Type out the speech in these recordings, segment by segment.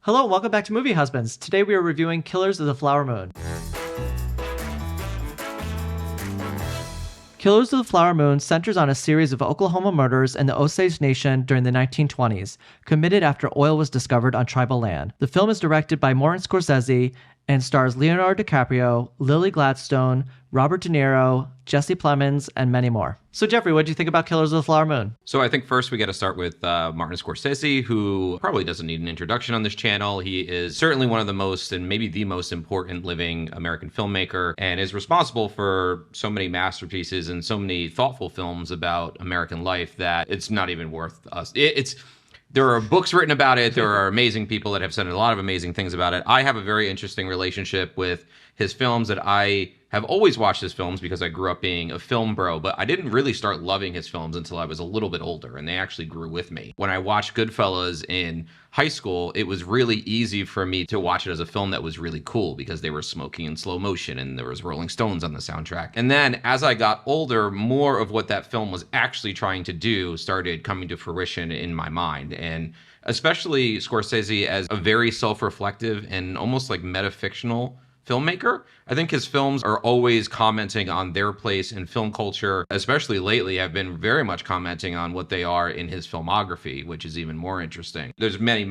Hello, and welcome back to Movie Husbands. Today we are reviewing Killers of the Flower Moon. Killers of the Flower Moon centers on a series of Oklahoma murders in the Osage Nation during the 1920s, committed after oil was discovered on tribal land. The film is directed by Martin Scorsese and stars Leonardo DiCaprio, Lily Gladstone, Robert De Niro, Jesse Plemons, and many more. So Jeffrey, what do you think about Killers of the Flower Moon? So I think first we got to start with Martin Scorsese, who probably doesn't need an introduction on this channel. He is certainly one of the most, and maybe the most important living American filmmaker, and is responsible for so many masterpieces and so many thoughtful films about American life that it's not even worth us. There are books written about it. There are amazing people that have said a lot of amazing things about it. I have a very interesting relationship with his films that I have always watched his films because I grew up being a film bro, but I didn't really start loving his films until I was a little bit older, and they actually grew with me. When I watched Goodfellas in high school, it was really easy for me to watch it as a film that was really cool because they were smoking in slow motion and there was Rolling Stones on the soundtrack. And then as I got older, more of what that film was actually trying to do started coming to fruition in my mind. And especially Scorsese as a very self-reflective and almost like metafictional filmmaker. I think his films are always commenting on their place in film culture, especially lately. I've been very much commenting on what they are in his filmography, which is even more interesting. There's many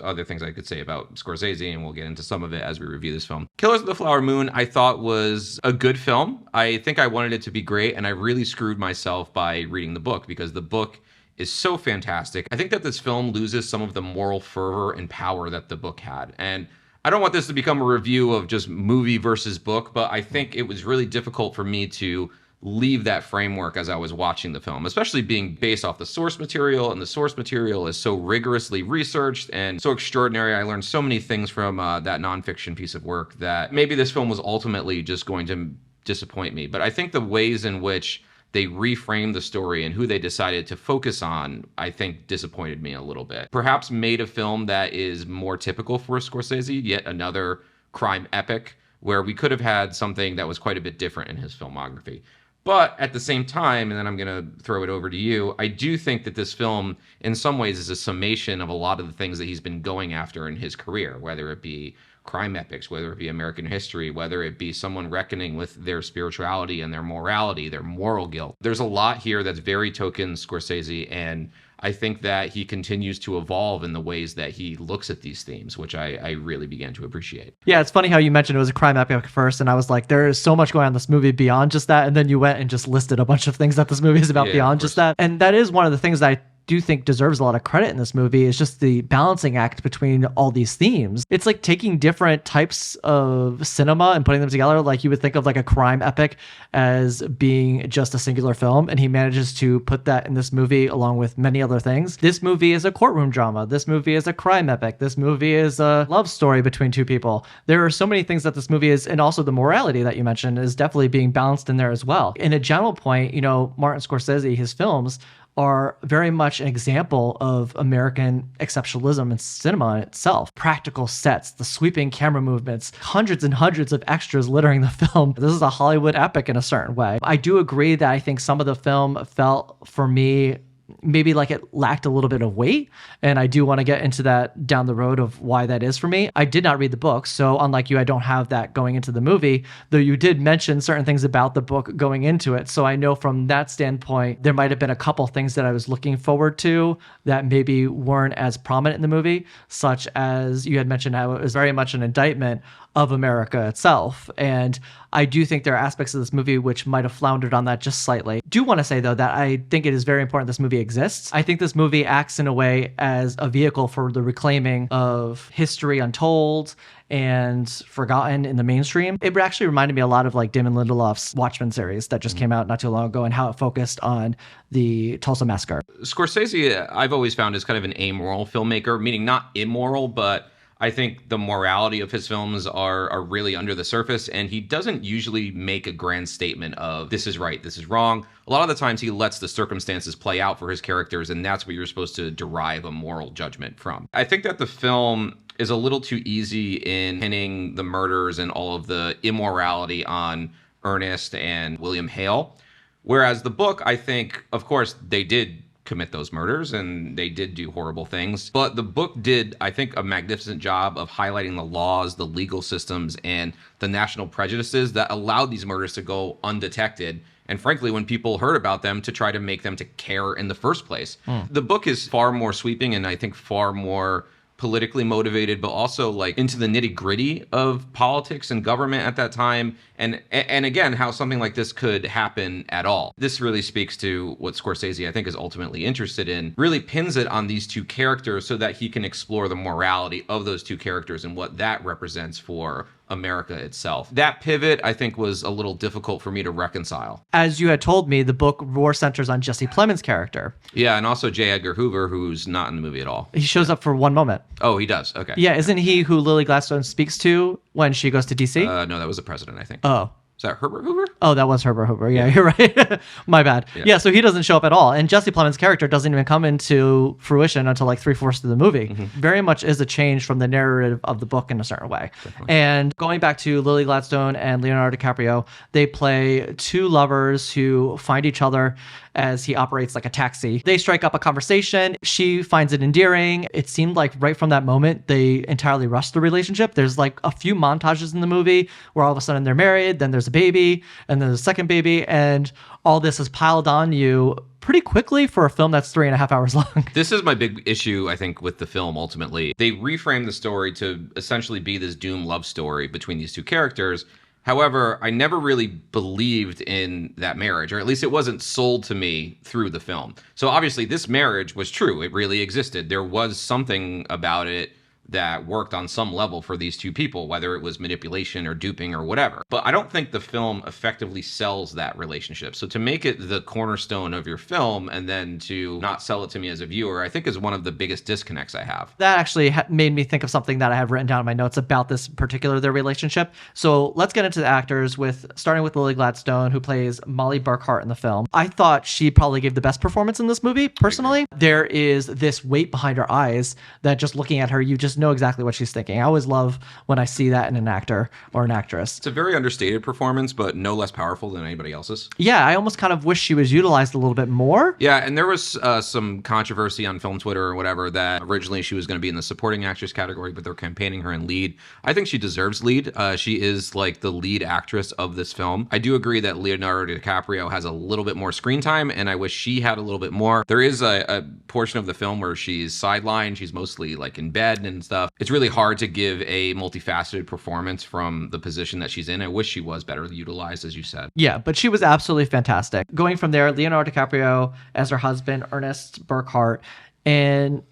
other things I could say about Scorsese, and we'll get into some of it as we review this film. Killers of the Flower Moon, I thought was a good film. I think I wanted it to be great, and I really screwed myself by reading the book because the book is so fantastic. I think that this film loses some of the moral fervor and power that the book had. And I don't want this to become a review of just movie versus book, but I think it was really difficult for me to leave that framework as I was watching the film, especially being based off the source material, and the source material is so rigorously researched and so extraordinary. I learned so many things from that nonfiction piece of work that maybe this film was ultimately just going to disappoint me. But I think the ways in which they reframed the story and who they decided to focus on, I think disappointed me a little bit. Perhaps made a film that is more typical for Scorsese, yet another crime epic, where we could have had something that was quite a bit different in his filmography. But at the same time, and then I'm going to throw it over to you, I do think that this film, in some ways, is a summation of a lot of the things that he's been going after in his career, whether it be crime epics, whether it be American history, whether it be someone reckoning with their spirituality and their morality, their moral guilt. There's a lot here that's very token Scorsese, and I think that he continues to evolve in the ways that he looks at these themes, which I really began to appreciate. Yeah, it's funny how you mentioned it was a crime epic first, and I was like, there is so much going on in this movie beyond just that, and then you went and just listed a bunch of things that this movie is about beyond just that. And that is one of the things that I do think deserves a lot of credit in this movie, is just the balancing act between all these themes. It's like taking different types of cinema and putting them together. Like you would think of like a crime epic as being just a singular film, and he manages to put that in this movie along with many other things. This movie is a courtroom drama. This movie is a crime epic. This movie is a love story between two people. There are so many things that this movie is, and also the morality that you mentioned is definitely being balanced in there as well. In a general point, Martin Scorsese, his films are very much an example of American exceptionalism in cinema itself. Practical sets, the sweeping camera movements, hundreds and hundreds of extras littering the film. This is a Hollywood epic in a certain way. I do agree that I think some of the film felt, for me, maybe like it lacked a little bit of weight. And I do want to get into that down the road of why that is for me. I did not read the book, so unlike you, I don't have that going into the movie, though you did mention certain things about the book going into it. So I know from that standpoint, there might have been a couple things that I was looking forward to that maybe weren't as prominent in the movie, such as you had mentioned how it was very much an indictment of America itself. And I do think there are aspects of this movie which might have floundered on that just slightly. Do want to say, though, that I think it is very important this movie exists. I think this movie acts in a way as a vehicle for the reclaiming of history untold and forgotten in the mainstream. It actually reminded me a lot of like Damon Lindelof's Watchmen series that just came out not too long ago, and how it focused on the Tulsa Massacre. Scorsese, I've always found, is kind of an amoral filmmaker, meaning not immoral, but I think the morality of his films are really under the surface, and he doesn't usually make a grand statement of this is right, this is wrong. A lot of the times he lets the circumstances play out for his characters, and that's what you're supposed to derive a moral judgment from. I think that the film is a little too easy in pinning the murders and all of the immorality on Ernest and William Hale. Whereas the book, I think, of course, they did commit those murders, and they did do horrible things. But the book did, I think, a magnificent job of highlighting the laws, the legal systems, and the national prejudices that allowed these murders to go undetected. And frankly, when people heard about them, to try to make them to care in the first place. The book is far more sweeping and I think far more politically motivated, but also like into the nitty gritty of politics and government at that time. And again, how something like this could happen at all. This really speaks to what Scorsese, I think, is ultimately interested in, really pins it on these two characters so that he can explore the morality of those two characters and what that represents for America itself. That pivot, I think, was a little difficult for me to reconcile. As you had told me, the book more centers on Jesse Plemons' character. Yeah, and also J. Edgar Hoover, who's not in the movie at all. He shows up for one moment. Oh, he does? Okay. Yeah, isn't he who Lily Gladstone speaks to when she goes to D.C.? No, that was the president, I think. Oh. Is that Herbert Hoover? Oh, that was Herbert Hoover. Yeah, you're right. My bad. Yeah, so he doesn't show up at all. And Jesse Plemons' character doesn't even come into fruition until like 3/4 of the movie. Very much is a change from the narrative of the book in a certain way. Definitely. And going back to Lily Gladstone and Leonardo DiCaprio, they play two lovers who find each other as he operates like a taxi. They strike up a conversation. She finds it endearing. It seemed like right from that moment, they entirely rushed the relationship. There's like a few montages in the movie where all of a sudden they're married, then there's a baby, and then there's a second baby, and all this is piled on you pretty quickly for a film that's 3.5 hours long. This is my big issue, I think, with the film ultimately. They reframed the story to essentially be this doomed love story between these two characters. However, I never really believed in that marriage, or at least it wasn't sold to me through the film. So obviously this marriage was true. It really existed. There was something about it that worked on some level for these two people, whether it was manipulation or duping or whatever. But I don't think the film effectively sells that relationship. So to make it the cornerstone of your film and then to not sell it to me as a viewer, I think is one of the biggest disconnects I have. That actually made me think of something that I have written down in my notes about this particular, their relationship. So let's get into the actors, starting with Lily Gladstone, who plays Molly Burkhart in the film. I thought she probably gave the best performance in this movie, personally. There is this weight behind her eyes that just looking at her, you just know exactly what she's thinking. I always love when I see that in an actor or an actress. It's a very understated performance, but no less powerful than anybody else's. Yeah, I almost kind of wish she was utilized a little bit more. Yeah, and there was some controversy on film Twitter or whatever that originally she was going to be in the supporting actress category, but they're campaigning her in lead. I think she deserves lead. She is like the lead actress of this film. I do agree that Leonardo DiCaprio has a little bit more screen time, and I wish she had a little bit more. There is a portion of the film where she's sidelined. She's mostly like in bed and stuff. It's really hard to give a multifaceted performance from the position that she's in. I wish she was better utilized, as you said. Yeah, but she was absolutely fantastic. Going from there, Leonardo DiCaprio as her husband, Ernest Burkhart, and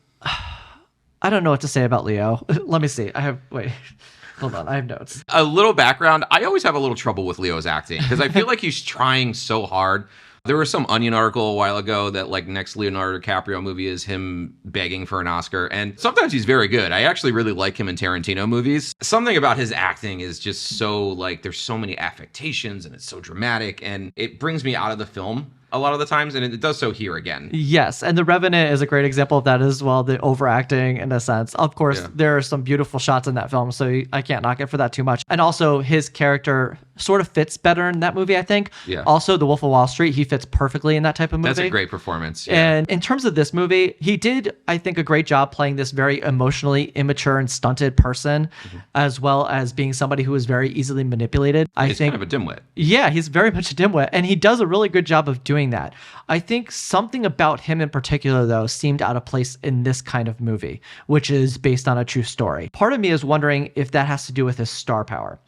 I don't know what to say about Leo. Let me see. Hold on, I have notes. A little background. I always have a little trouble with Leo's acting because I feel like he's trying so hard. There was some Onion article a while ago that like next Leonardo DiCaprio movie is him begging for an Oscar. And sometimes he's very good. I actually really like him in Tarantino movies. Something about his acting is just so like there's so many affectations and it's so dramatic and it brings me out of the film a lot of the times, and it does so here again. Yes, and The Revenant is a great example of that as well, the overacting in a sense. Of course, there are some beautiful shots in that film, so I can't knock it for that too much. And also, his character sort of fits better in that movie, I think. Yeah. Also, The Wolf of Wall Street, he fits perfectly in that type of movie. That's a great performance. Yeah. And in terms of this movie, he did, I think, a great job playing this very emotionally immature and stunted person, as well as being somebody who is very easily manipulated. He's kind of a dimwit. Yeah, he's very much a dimwit, and he does a really good job of doing that. I think something about him in particular, though, seemed out of place in this kind of movie, which is based on a true story. Part of me is wondering if that has to do with his star power.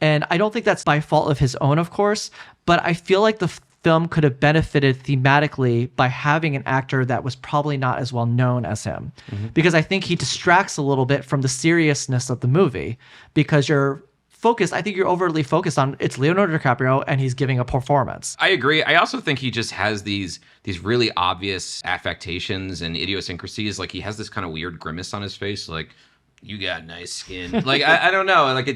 And I don't think that's by fault of his own, of course, but I feel like the film could have benefited thematically by having an actor that was probably not as well known as him. Because I think he distracts a little bit from the seriousness of the movie, because you're focused. I think you're overly focused on it's Leonardo DiCaprio and he's giving a performance. I agree. I also think he just has these really obvious affectations and idiosyncrasies. Like he has this kind of weird grimace on his face, like you got nice skin. Like I don't know. Like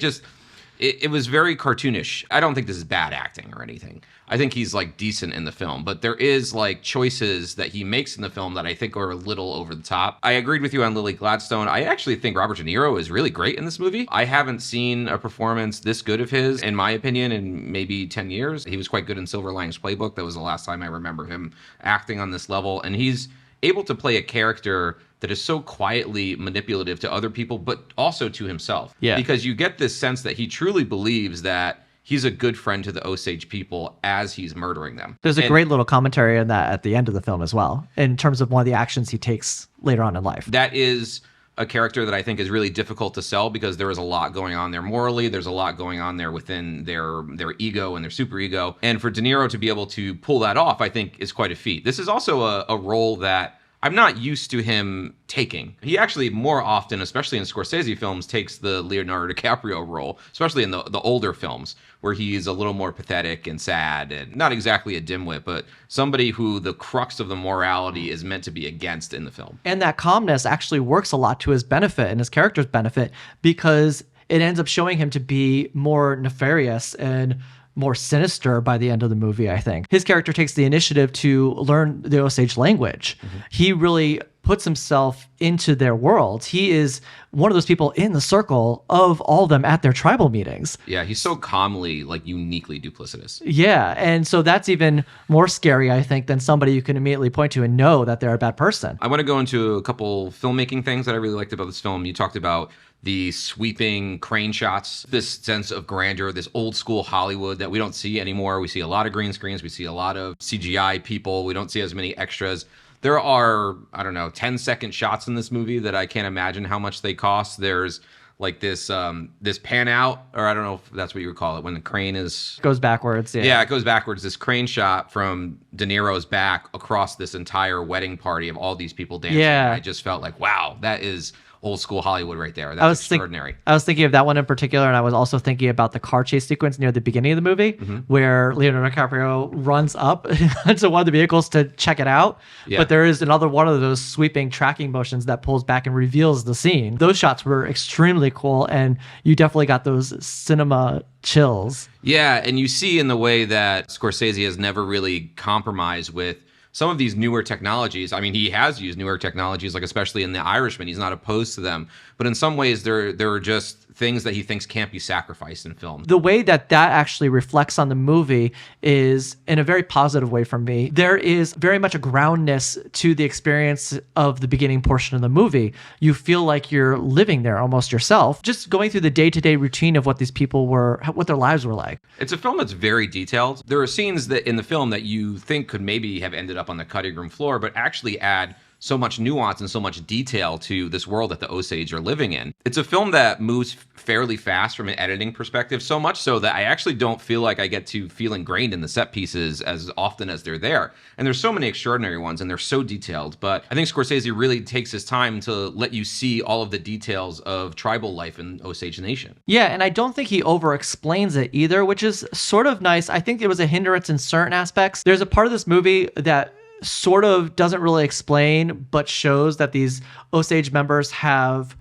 it was very cartoonish. I don't think this is bad acting or anything. I think he's like decent in the film, but there is like choices that he makes in the film that I think are a little over the top. I agreed with you on Lily Gladstone. I actually think Robert De Niro is really great in this movie. I haven't seen a performance this good of his, in my opinion, in maybe 10 years. He was quite good in Silver Linings Playbook. That was the last time I remember him acting on this level. And he's able to play a character that is so quietly manipulative to other people, but also to himself. Yeah. Because you get this sense that he truly believes that he's a good friend to the Osage people as he's murdering them. There's a great little commentary on that at the end of the film as well, in terms of one of the actions he takes later on in life. That is a character that I think is really difficult to sell because there is a lot going on there morally. There's a lot going on there within their ego and their superego. And for De Niro to be able to pull that off, I think is quite a feat. This is also a role that I'm not used to him taking. He actually more often, especially in Scorsese films, takes the Leonardo DiCaprio role, especially in the older films, where he's a little more pathetic and sad and not exactly a dimwit, but somebody who the crux of the morality is meant to be against in the film. And that calmness actually works a lot to his benefit and his character's benefit because it ends up showing him to be more nefarious and more sinister by the end of the movie, I think. His character takes the initiative to learn the Osage language. Mm-hmm. He really puts himself into their world. He is one of those people in the circle of all of them at their tribal meetings. Yeah, he's so calmly, like uniquely duplicitous. Yeah, and so that's even more scary, I think, than somebody you can immediately point to and know that they're a bad person. I want to go into a couple filmmaking things that I really liked about this film. You talked about the sweeping crane shots, this sense of grandeur, this old school Hollywood that we don't see anymore. We see a lot of green screens. We see a lot of CGI people. We don't see as many extras. There are, 10-second shots in this movie that I can't imagine how much they cost. There's like this pan out, or I don't know if that's what you would call it, when the crane goes backwards. Yeah, it goes backwards. This crane shot from De Niro's back across this entire wedding party of all these people dancing. Yeah. I just felt like, wow, that is old school Hollywood right there. That's extraordinary. I was thinking of that one in particular, and I was also thinking about the car chase sequence near the beginning of the movie, where Leonardo DiCaprio runs up to one of the vehicles to check it out. Yeah. But there is another one of those sweeping tracking motions that pulls back and reveals the scene. Those shots were extremely cool, and you definitely got those cinema chills. Yeah, and you see in the way that Scorsese has never really compromised with some of these newer technologies. I mean, he has used newer technologies, like especially in The Irishman. He's not opposed to them. But in some ways, there are just things that he thinks can't be sacrificed in film. The way that actually reflects on the movie is in a very positive way for me. There is very much a groundness to the experience of the beginning portion of the movie. You feel like you're living there almost yourself, just going through the day-to-day routine of what these people were, what their lives were like. It's a film that's very detailed. There are scenes that in the film that you think could maybe have ended up on the cutting room floor, but actually add so much nuance and so much detail to this world that the Osage are living in. It's a film that moves fairly fast from an editing perspective, so much so that I actually don't feel like I get to feel ingrained in the set pieces as often as they're there. And there's so many extraordinary ones, and they're so detailed. But I think Scorsese really takes his time to let you see all of the details of tribal life in Osage Nation. Yeah, and I don't think he over-explains it either, which is sort of nice. I think it was a hindrance in certain aspects. There's a part of this movie that sort of doesn't really explain, but shows that these Osage members have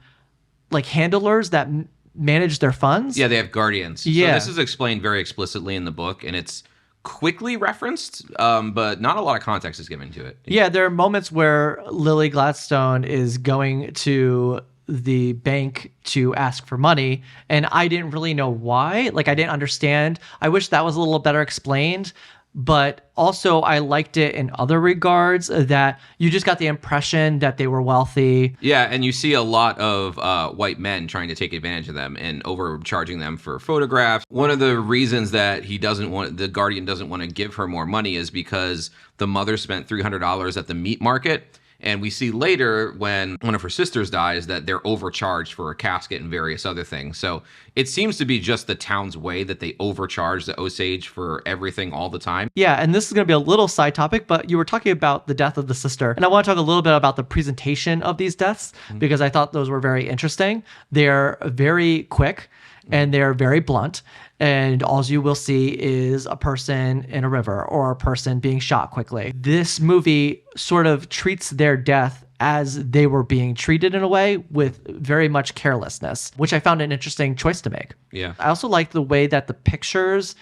like handlers that manage their funds. Yeah, they have guardians. Yeah. So this is explained very explicitly in the book, and it's quickly referenced, but not a lot of context is given to it. Yeah, there are moments where Lily Gladstone is going to the bank to ask for money, and I didn't really know why. Like, I didn't understand. I wish that was a little better explained. But also I liked it in other regards, that you just got the impression that they were wealthy. Yeah, and you see a lot of white men trying to take advantage of them and overcharging them for photographs. One of the reasons that the guardian doesn't want to give her more money is because the mother spent $300 at the meat market. And we see later when one of her sisters dies that they're overcharged for a casket and various other things. So it seems to be just the town's way that they overcharge the Osage for everything all the time. Yeah, and this is going to be a little side topic, but you were talking about the death of the sister. And I want to talk a little bit about the presentation of these deaths, because I thought those were very interesting. They're very quick and they're very blunt. And all you will see is a person in a river or a person being shot quickly. This movie sort of treats their death as they were being treated in a way with very much carelessness, which I found an interesting choice to make. Yeah. I also liked the way that the pictures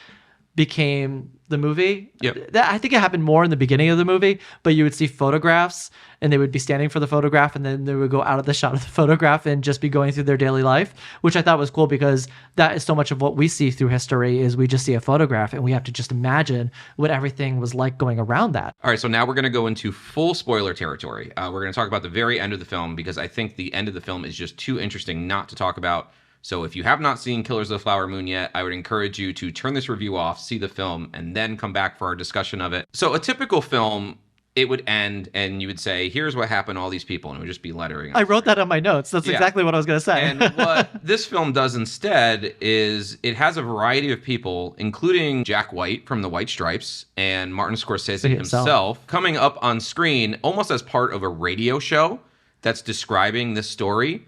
became the movie. Yep. I think it happened more in the beginning of the movie, but you would see photographs and they would be standing for the photograph and then they would go out of the shot of the photograph and just be going through their daily life, which I thought was cool because that is so much of what we see through history is we just see a photograph and we have to just imagine what everything was like going around that. All right, so now we're going to go into full spoiler territory. We're going to talk about the very end of the film because I think the end of the film is just too interesting not to talk about. So if you have not seen Killers of the Flower Moon yet, I would encourage you to turn this review off, see the film, and then come back for our discussion of it. So a typical film, it would end and you would say, here's what happened to all these people, and it would just be lettering. I wrote that on my notes. That's exactly what I was going to say. And what this film does instead is it has a variety of people, including Jack White from the White Stripes and Martin Scorsese himself, coming up on screen almost as part of a radio show that's describing this story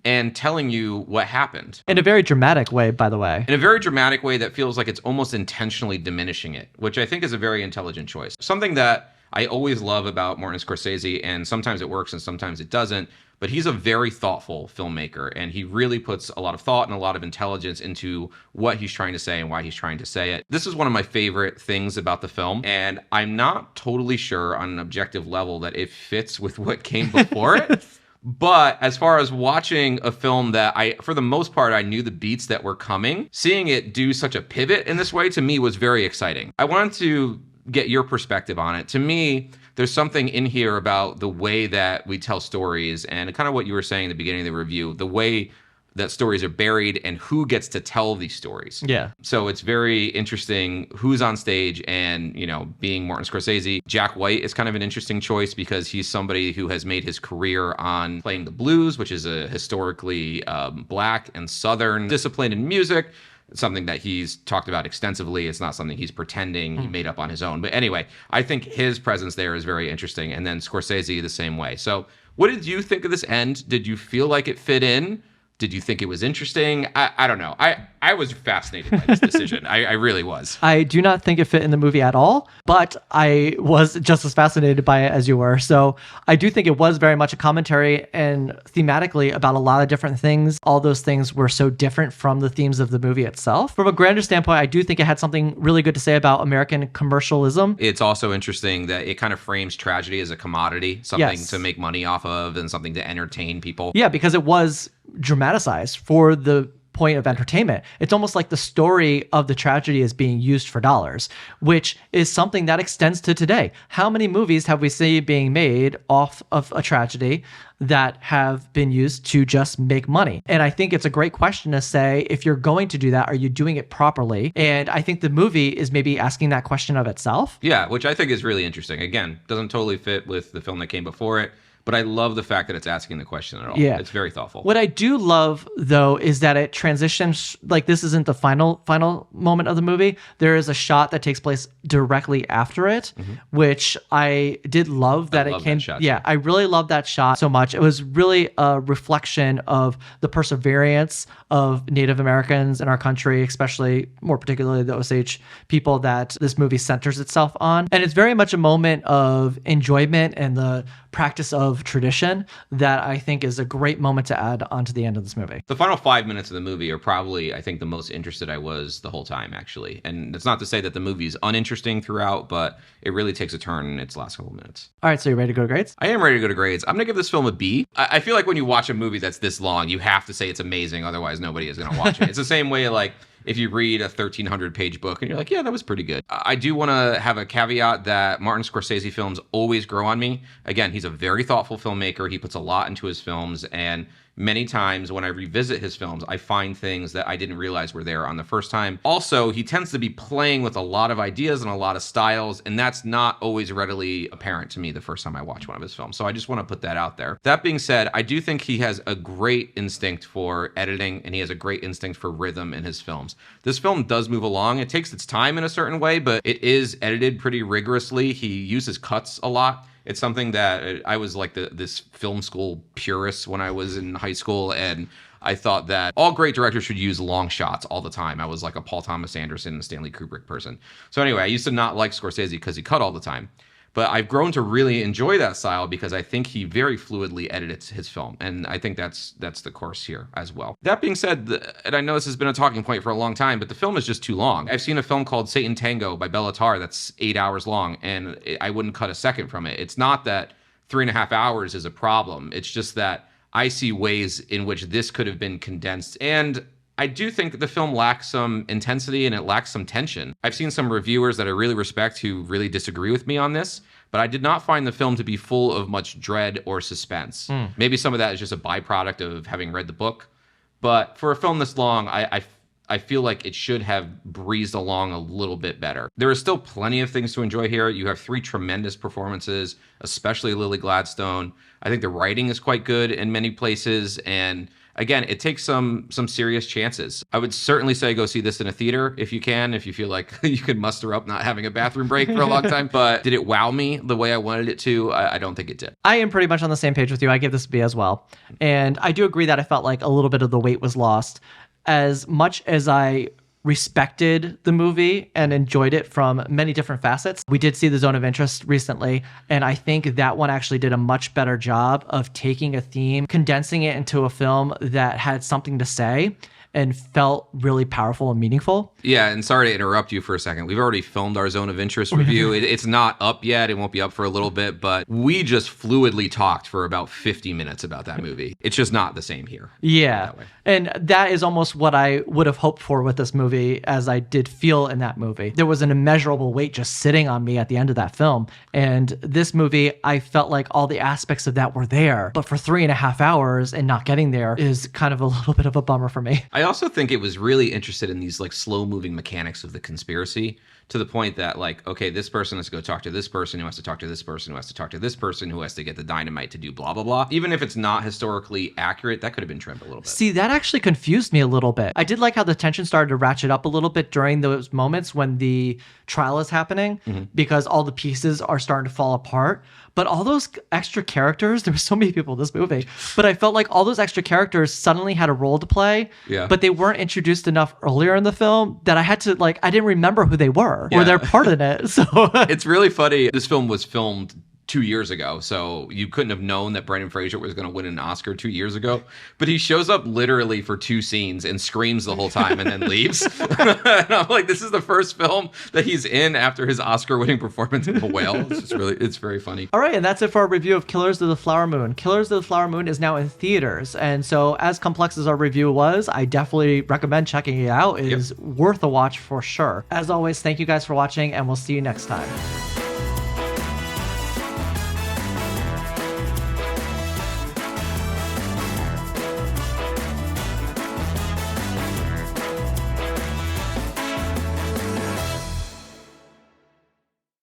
and telling you what happened. In a very dramatic way, by the way. In a very dramatic way that feels like it's almost intentionally diminishing it, which I think is a very intelligent choice. Something that I always love about Martin Scorsese, and sometimes it works and sometimes it doesn't, but he's a very thoughtful filmmaker, and he really puts a lot of thought and a lot of intelligence into what he's trying to say and why he's trying to say it. This is one of my favorite things about the film, and I'm not totally sure on an objective level that it fits with what came before it. But as far as watching a film that for the most part, I knew the beats that were coming, seeing it do such a pivot in this way to me was very exciting. I wanted to get your perspective on it. To me, there's something in here about the way that we tell stories and kind of what you were saying at the beginning of the review, the way that stories are buried and who gets to tell these stories. Yeah. So it's very interesting who's on stage and, being Martin Scorsese. Jack White is kind of an interesting choice because he's somebody who has made his career on playing the blues, which is a historically black and Southern discipline in music. It's something that he's talked about extensively. It's not something he's pretending he made up on his own. But anyway, I think his presence there is very interesting. And then Scorsese the same way. So what did you think of this end? Did you feel like it fit in? Did you think it was interesting? I don't know. I was fascinated by this decision. I really was. I do not think it fit in the movie at all, but I was just as fascinated by it as you were. So I do think it was very much a commentary and thematically about a lot of different things. All those things were so different from the themes of the movie itself. From a grander standpoint, I do think it had something really good to say about American commercialism. It's also interesting that it kind of frames tragedy as a commodity, something to make money off of and something to entertain people. Yeah, because it was dramatized for the point of entertainment. It's almost like the story of the tragedy is being used for dollars, which is something that extends to today. How many movies have we seen being made off of a tragedy that have been used to just make money? And I think it's a great question to say, if you're going to do that, are you doing it properly? And I think the movie is maybe asking that question of itself. Yeah, which I think is really interesting. Again, doesn't totally fit with the film that came before it. But I love the fact that it's asking the question at all. Yeah. It's very thoughtful. What I do love, though, is that it transitions, like this isn't the final moment of the movie. There is a shot that takes place directly after it, which I did love that it came. That shot, yeah, I really love that shot so much. It was really a reflection of the perseverance of Native Americans in our country, especially more particularly the Osage people that this movie centers itself on. And it's very much a moment of enjoyment and the practice of tradition that I think is a great moment to add onto the end of this movie. The final 5 minutes of the movie are probably, I think, the most interested I was the whole time, actually. And it's not to say that the movie is uninteresting throughout, but it really takes a turn in its last couple minutes. All right, so you ready to go to grades? I am ready to go to grades. I'm going to give this film a B. I feel like when you watch a movie that's this long, you have to say it's amazing, otherwise nobody is going to watch it. It's the same way, like, if you read a 1,300-page book and you're like, yeah, that was pretty good. I do want to have a caveat that Martin Scorsese films always grow on me. Again, he's a very thoughtful filmmaker. He puts a lot into his films, and many times when I revisit his films, I find things that I didn't realize were there on the first time. Also, he tends to be playing with a lot of ideas and a lot of styles, and that's not always readily apparent to me the first time I watch one of his films. So I just want to put that out there. That being said, I do think he has a great instinct for editing, and he has a great instinct for rhythm in his films. This film does move along. It takes its time in a certain way, but it is edited pretty rigorously. He uses cuts a lot. It's something that I was like this film school purist when I was in high school, and I thought that all great directors should use long shots all the time. I was like a Paul Thomas Anderson and Stanley Kubrick person. So anyway, I used to not like Scorsese because he cut all the time. But I've grown to really enjoy that style because I think he very fluidly edits his film. And I think that's the course here as well. That being said, and I know this has been a talking point for a long time, but the film is just too long. I've seen a film called Satan Tango by Bela Tarr that's 8 hours long, and I wouldn't cut a second from it. It's not that 3.5 hours is a problem. It's just that I see ways in which this could have been condensed. And I do think that the film lacks some intensity and it lacks some tension. I've seen some reviewers that I really respect who really disagree with me on this, but I did not find the film to be full of much dread or suspense. Maybe some of that is just a byproduct of having read the book, but for a film this long, I feel like it should have breezed along a little bit better. There are still plenty of things to enjoy here. You have 3 tremendous performances, especially Lily Gladstone. I think the writing is quite good in many places, and again, it takes some serious chances. I would certainly say go see this in a theater if you can, if you feel like you can muster up not having a bathroom break for a long time. But did it wow me the way I wanted it to? I don't think it did. I am pretty much on the same page with you. I give this a B as well. And I do agree that I felt like a little bit of the weight was lost. As much as I respected the movie and enjoyed it from many different facets. We did see The Zone of Interest recently, and I think that one actually did a much better job of taking a theme, condensing it into a film that had something to say and felt really powerful and meaningful. Yeah, and sorry to interrupt you for a second. We've already filmed our Zone of Interest review. It's not up yet. It won't be up for a little bit, but we just fluidly talked for about 50 minutes about that movie. It's just not the same here. Yeah, and that is almost what I would have hoped for with this movie, as I did feel in that movie. There was an immeasurable weight just sitting on me at the end of that film, and this movie, I felt like all the aspects of that were there, but for 3.5 hours and not getting there is kind of a little bit of a bummer for me. I also think it was really interested in these like slow moving mechanics of the conspiracy, to the point that like, okay, this person has to go talk to this person who has to talk to this person who has to talk to this person who has to get the dynamite to do blah, blah, blah. Even if it's not historically accurate, that could have been trimmed a little bit. See, that actually confused me a little bit. I did like how the tension started to ratchet up a little bit during those moments when the trial is happening, because all the pieces are starting to fall apart. But all those extra characters, there were so many people in this movie, but I felt like all those extra characters suddenly had a role to play, but they weren't introduced enough earlier in the film that I had to, like, I didn't remember who they were or their part in it. So it's really funny. This film was filmed 2 years ago, so you couldn't have known that Brendan Fraser was going to win an Oscar 2 years ago. But he shows up literally for 2 scenes and screams the whole time and then leaves. And I'm like, this is the first film that he's in after his Oscar-winning performance in The Whale. It's just really, it's very funny. All right, and that's it for our review of Killers of the Flower Moon. Killers of the Flower Moon is now in theaters, and so as complex as our review was, I definitely recommend checking it out. It is worth a watch for sure. As always, thank you guys for watching, and we'll see you next time.